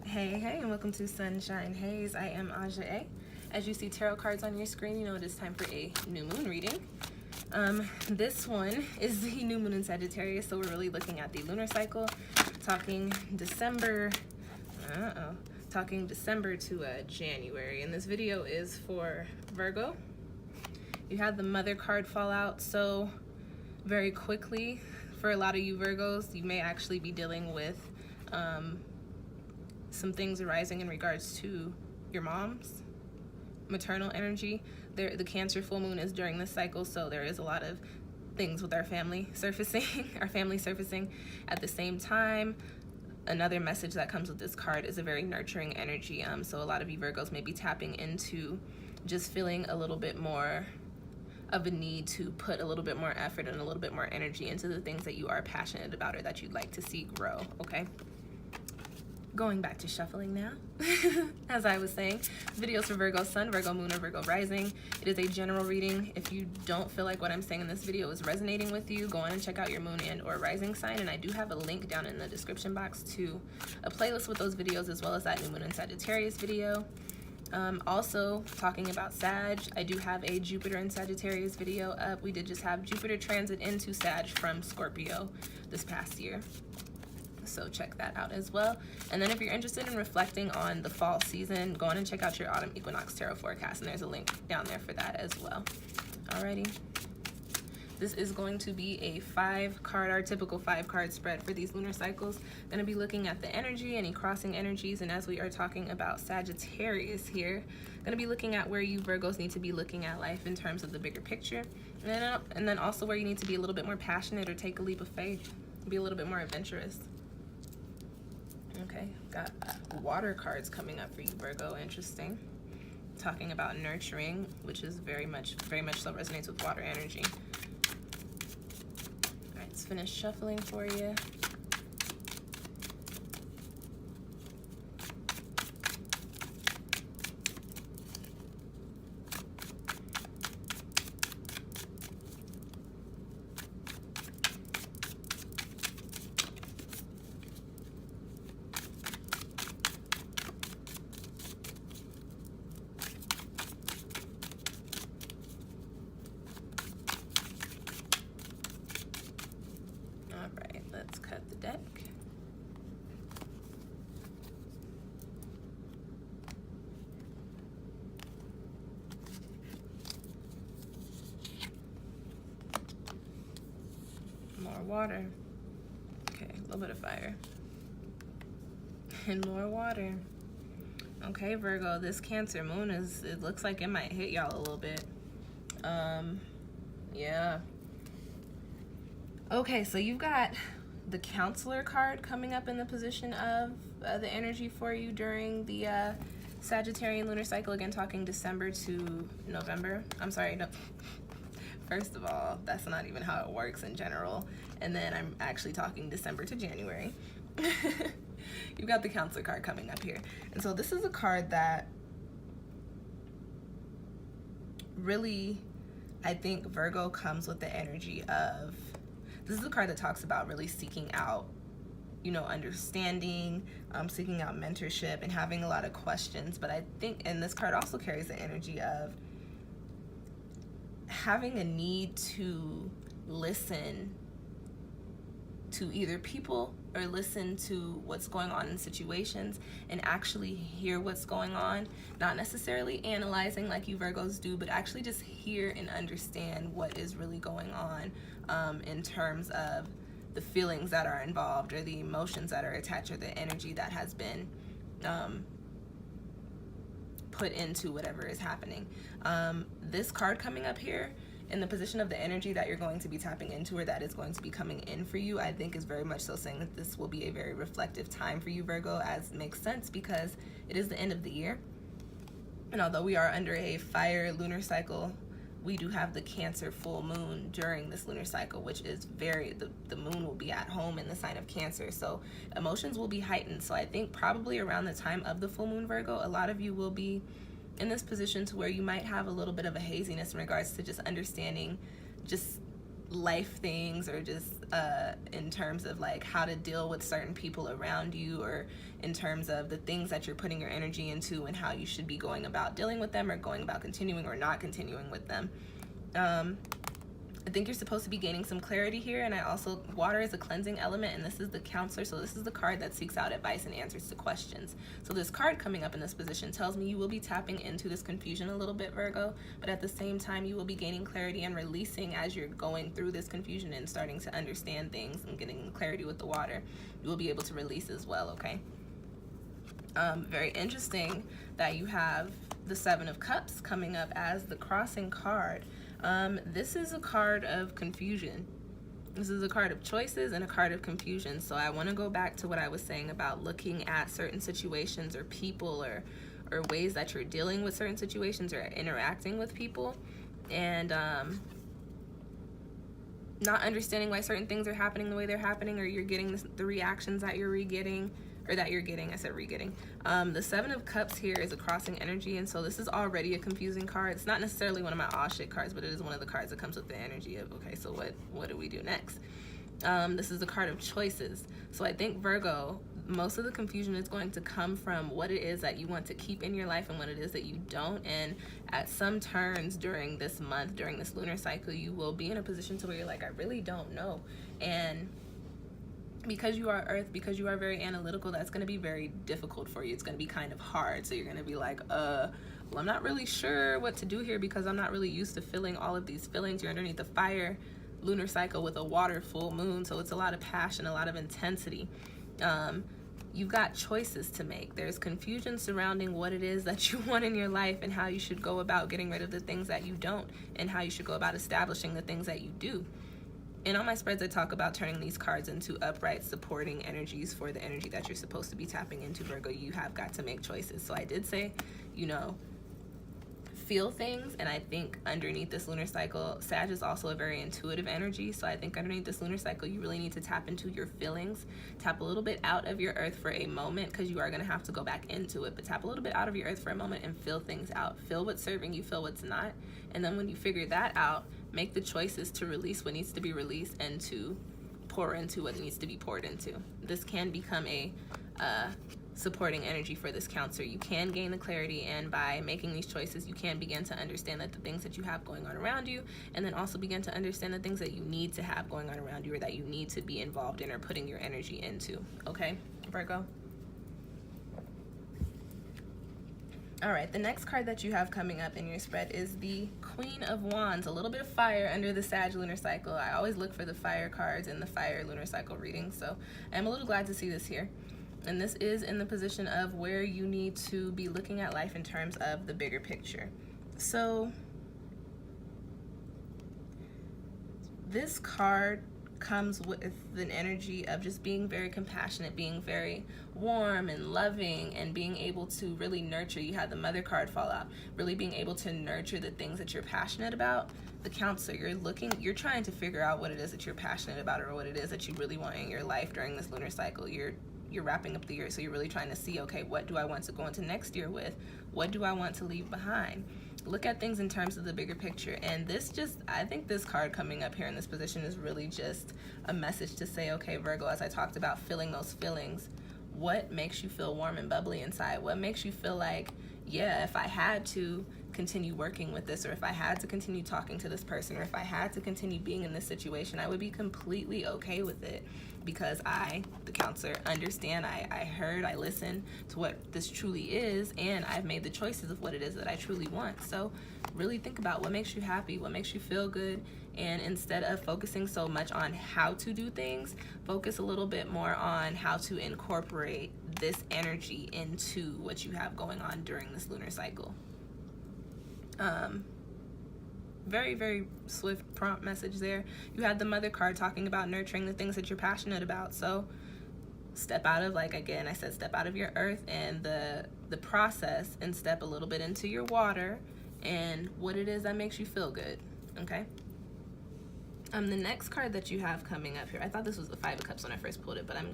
Hey, and welcome to Sunshine Haze. I am Aja A. As you see tarot cards on your screen, you know it is time for a new moon reading. This one is the new moon in Sagittarius, so we're really looking at the lunar cycle, talking December to January. And this video is for Virgo. You had the mother card fall out, so very quickly, for a lot of you Virgos, you may actually be dealing with some things arising in regards to your mom's maternal energy. The Cancer full moon is during this cycle, so there is a lot of things with our family surfacing, at the same time. Another message that comes with this card is a very nurturing energy. So a lot of you Virgos may be tapping into just feeling a little bit more of a need to put a little bit more effort and a little bit more energy into the things that you are passionate about or that you'd like to see grow, okay? Going back to shuffling now, as I was saying, videos for Virgo Sun, Virgo Moon, or Virgo Rising. It is a general reading. If you don't feel like what I'm saying in this video is resonating with you, go on and check out your Moon and or Rising sign, and I do have a link down in the description box to a playlist with those videos, as well as that new Moon in Sagittarius video. Also, talking about Sag, I do have a Jupiter and Sagittarius video up. We did just have Jupiter transit into Sag from Scorpio this past year, so check that out as well. And then if you're interested in reflecting on the fall season, go on and check out your Autumn Equinox tarot forecast, and there's a link down there for that as well. Alrighty. This is going to be a 5-card, our typical 5-card spread for these lunar cycles. Going to be looking at the energy, any crossing energies, and as we are talking about Sagittarius here, going to be looking at where you Virgos need to be looking at life in terms of the bigger picture, and then also where you need to be a little bit more passionate or take a leap of faith, be a little bit more adventurous. Okay, got water cards coming up for you Virgo. Interesting. Talking about nurturing, which is very much so resonates with water energy. All right, let's finish shuffling for you. Let's cut the deck. More water. Okay, a little bit of fire. And more water. Okay, Virgo, this Cancer moon it looks like it might hit y'all a little bit. Yeah. Okay, so you've got the Counselor card coming up in the position of the energy for you during the Sagittarian lunar cycle. Again, talking December to November. I'm sorry, no. First of all, that's not even how it works in general. And then I'm actually talking December to January. You've got the Counselor card coming up here. And so this is a card that really, I think Virgo comes with the energy of, this is a card that talks about really seeking out, understanding, seeking out mentorship, and having a lot of questions. But I think, and this card also carries the energy of having a need to listen to either people or listen to what's going on in situations and actually hear what's going on, not necessarily analyzing like you Virgos do, but actually just hear and understand what is really going on in terms of the feelings that are involved or the emotions that are attached or the energy that has been put into whatever is happening. This card coming up here in the position of the energy that you're going to be tapping into or that is going to be coming in for you, I think is very much so saying that this will be a very reflective time for you Virgo, as makes sense because it is the end of the year. And although we are under a fire lunar cycle, we do have the Cancer full moon during this lunar cycle, which is the moon will be at home in the sign of Cancer. So emotions will be heightened. So I think probably around the time of the full moon Virgo, a lot of you will be in this position to where you might have a little bit of a haziness in regards to just understanding just life things, or just in terms of like how to deal with certain people around you, or in terms of the things that you're putting your energy into and how you should be going about dealing with them, or going about continuing or not continuing with them. I think you're supposed to be gaining some clarity here. And I also, water is a cleansing element, and this is the counselor, so this is the card that seeks out advice and answers to questions. So this card coming up in this position tells me you will be tapping into this confusion a little bit, Virgo, but at the same time you will be gaining clarity and releasing as you're going through this confusion and starting to understand things and getting clarity with the water. You will be able to release as well, okay? Very interesting that you have the Seven of Cups coming up as the crossing card. This is a card of confusion. This is a card of choices and a card of confusion. So I want to go back to what I was saying about looking at certain situations or people, or ways that you're dealing with certain situations or interacting with people, and not understanding why certain things are happening the way they're happening, or you're getting the reactions that you're re-getting. I said re-getting. The Seven of Cups here is a crossing energy, and so this is already a confusing card. It's not necessarily one of my aw shit cards, but it is one of the cards that comes with the energy of, okay, so what do we do next? This is a card of choices. So I think, Virgo, most of the confusion is going to come from what it is that you want to keep in your life and what it is that you don't. And at some turns during this month, during this lunar cycle, you will be in a position to where you're like, I really don't know. And because you are Earth, because you are very analytical, that's going to be very difficult for you. It's going to be kind of hard. So you're going to be like, well, I'm not really sure what to do here, because I'm not really used to feeling all of these feelings. You're underneath the fire lunar cycle with a water full moon, so it's a lot of passion, a lot of intensity. You've got choices to make. There's confusion surrounding what it is that you want in your life, and how you should go about getting rid of the things that you don't, and how you should go about establishing the things that you do. And on my spreads, I talk about turning these cards into upright, supporting energies for the energy that you're supposed to be tapping into, Virgo. You have got to make choices. So I did say, feel things. And I think underneath this lunar cycle, Sag is also a very intuitive energy. So I think underneath this lunar cycle, you really need to tap into your feelings. Tap a little bit out of your Earth for a moment, because you are going to have to go back into it. But tap a little bit out of your Earth for a moment and feel things out. Feel what's serving you, feel what's not. And then when you figure that out, make the choices to release what needs to be released and to pour into what needs to be poured into. This can become a supporting energy for this counselor. You can gain the clarity, and by making these choices, you can begin to understand that the things that you have going on around you, and then also begin to understand the things that you need to have going on around you, or that you need to be involved in or putting your energy into. Okay, Virgo? All right, the next card that you have coming up in your spread is the Queen of Wands, a little bit of fire under the Sag lunar cycle. I always look for the fire cards in the fire lunar cycle reading, so I'm a little glad to see this here. And this is in the position of where you need to be looking at life in terms of the bigger picture. So this card comes with an energy of just being very compassionate, being very warm and loving, and being able to really nurture. You had the Mother card fall out, really being able to nurture the things that you're passionate about. The counselor, you're trying to figure out what it is that you're passionate about, or what it is that you really want in your life during this lunar cycle. You're wrapping up the year, so you're really trying to see, okay, what do I want to go into next year with? What do I want to leave behind? Look at things in terms of the bigger picture. And I think this card coming up here in this position is really just a message to say, okay, Virgo, as I talked about feeling those feelings, what makes you feel warm and bubbly inside? What makes you feel like, yeah, if I had to continue working with this, or if I had to continue talking to this person, or if I had to continue being in this situation, I would be completely okay with it, because I, the counselor, understand, I heard, I listened to what this truly is, and I've made the choices of what it is that I truly want. So really think about what makes you happy, what makes you feel good, and instead of focusing so much on how to do things, focus a little bit more on how to incorporate this energy into what you have going on during this lunar cycle. Very, very swift prompt message there. You had the Mother card talking about nurturing the things that you're passionate about. So step out of, like, again, I said, step out of your Earth and the process, and step a little bit into your water and what it is that makes you feel good. Okay. The next card that you have coming up here, I thought this was the Five of Cups when I first pulled it, but I'm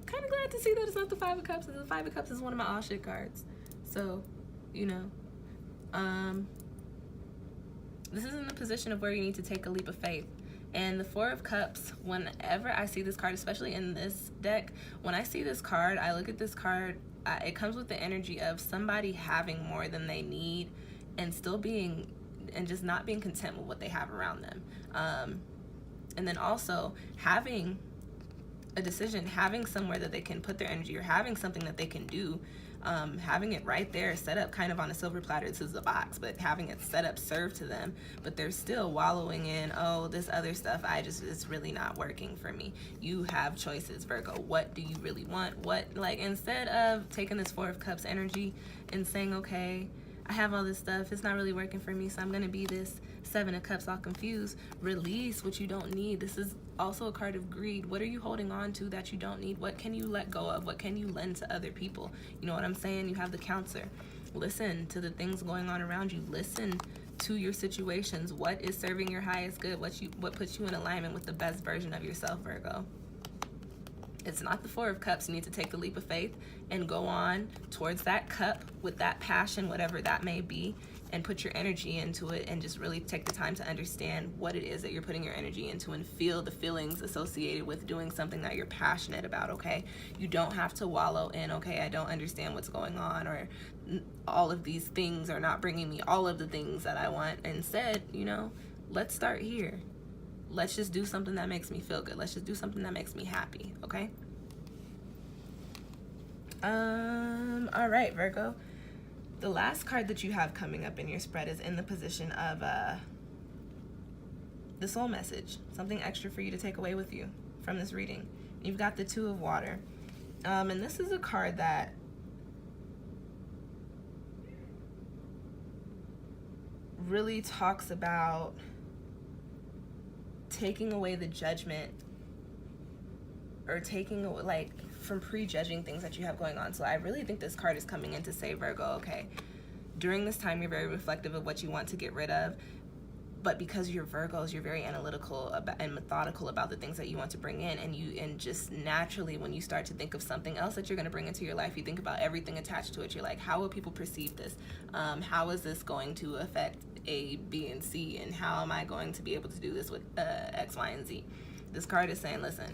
kind of glad to see that it's not the Five of Cups. The Five of Cups is one of my all shit cards. So, this is in the position of where you need to take a leap of faith. And the Four of Cups, whenever I see this card, especially in this deck, when I see this card, I look at this card, it comes with the energy of somebody having more than they need and still being, and just not being content with what they have around them. And then also having a decision, having somewhere that they can put their energy, or having something that they can do, having it right there set up kind of on a silver platter. This is a box, but having it set up, served to them, but they're still wallowing in, oh, this other stuff, it's really not working for me. You have choices, Virgo. What do you really want? Like, instead of taking this Four of Cups energy and saying, okay, I have all this stuff, it's not really working for me, so I'm gonna be this Seven of Cups all confused. Release what you don't need. This is also a card of greed. What are you holding on to that you don't need? What can you let go of? What can you lend to other people? You know what I'm saying? You have the Counselor. Listen to the things going on around you. Listen to your situations. What is serving your highest good? What puts you in alignment with the best version of yourself, Virgo? It's not the Four of Cups. You need to take the leap of faith and go on towards that cup with that passion, whatever that may be, and put your energy into it, and just really take the time to understand what it is that you're putting your energy into, and feel the feelings associated with doing something that you're passionate about, okay? You don't have to wallow in, okay, I don't understand what's going on, or all of these things are not bringing me all of the things that I want. Instead, you know, let's start here. Let's just do something that makes me feel good. Let's just do something that makes me happy, okay? All right, Virgo. The last card that you have coming up in your spread is in the position of the soul message, something extra for you to take away with you from this reading. You've got the Two of Water. And this is a card that really talks about taking away the judgment, or taking away, like, from prejudging things that you have going on. So I really think this card is coming in to say, Virgo, okay, during this time you're very reflective of what you want to get rid of, but because you're Virgos, you're very analytical and methodical about the things that you want to bring in, and just naturally, when you start to think of something else that you're going to bring into your life, you think about everything attached to it. You're like, how will people perceive this? How is this going to affect A, B, and C, and how am I going to be able to do this with X, Y, and Z? This card is saying, listen,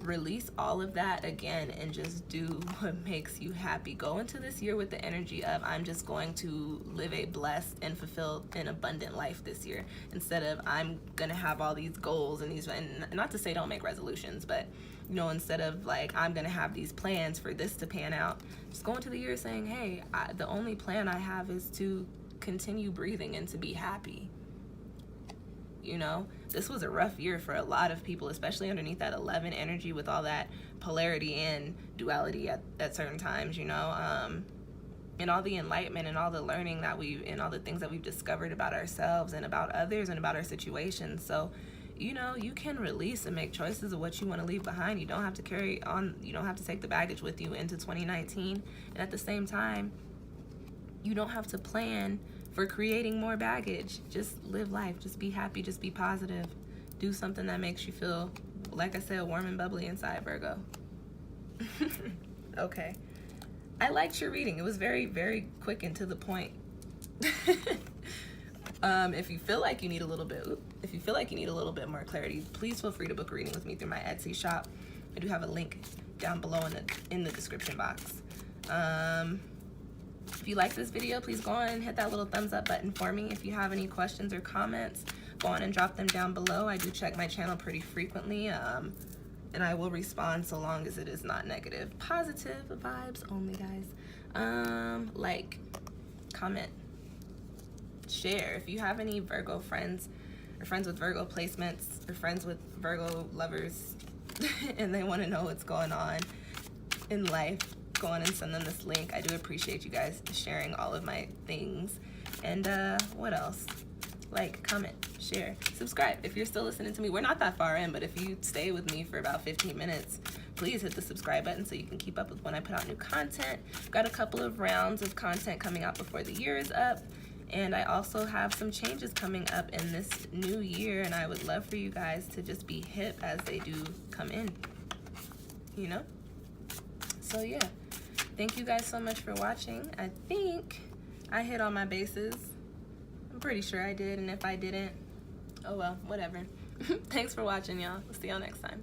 release all of that again and just do what makes you happy. Go into this year with the energy of, I'm just going to live a blessed and fulfilled and abundant life this year, instead of I'm gonna have all these goals and these, and not to say don't make resolutions, but you know, instead of like, I'm gonna have these plans for this to pan out, just go into the year saying, hey, the only plan I have is to continue breathing and to be happy. You know, this was a rough year for a lot of people, especially underneath that 11 energy, with all that polarity and duality at certain times, you know, and all the enlightenment and all the learning that and all the things that we've discovered about ourselves and about others and about our situations. So, you know, you can release and make choices of what you want to leave behind. You don't have to carry on, you don't have to take the baggage with you into 2019. And at the same time, you don't have to plan for creating more baggage. Just live life. Just be happy. Just be positive. Do something that makes you feel, like I said, warm and bubbly inside, Virgo. Okay. I liked your reading. It was very, very quick and to the point. If you feel like you need a little bit more clarity, please feel free to book a reading with me through my Etsy shop. I do have a link down below in the description box. If you like this video, please go on and hit that little thumbs up button for me. If you have any questions or comments, go on and drop them down below. I do check my channel pretty frequently, and I will respond so long as it is not negative. Positive vibes only, guys. Like, comment, share. If you have any Virgo friends, or friends with Virgo placements, or friends with Virgo lovers, and they want to know what's going on in life, go on and send them this link. I do appreciate you guys sharing all of my things. And what else? Like, comment, share, subscribe. If you're still listening to me, we're not that far in, but if you stay with me for about 15 minutes, please hit the subscribe button so you can keep up with when I put out new content. Got a couple of rounds of content coming out before the year is up, and I also have some changes coming up in this new year, and I would love for you guys to just be hip as they do come in, you know? So yeah, thank you guys so much for watching. I think I hit all my bases. I'm pretty sure I did, and if I didn't, oh well, whatever. Thanks for watching, y'all. We'll see y'all next time.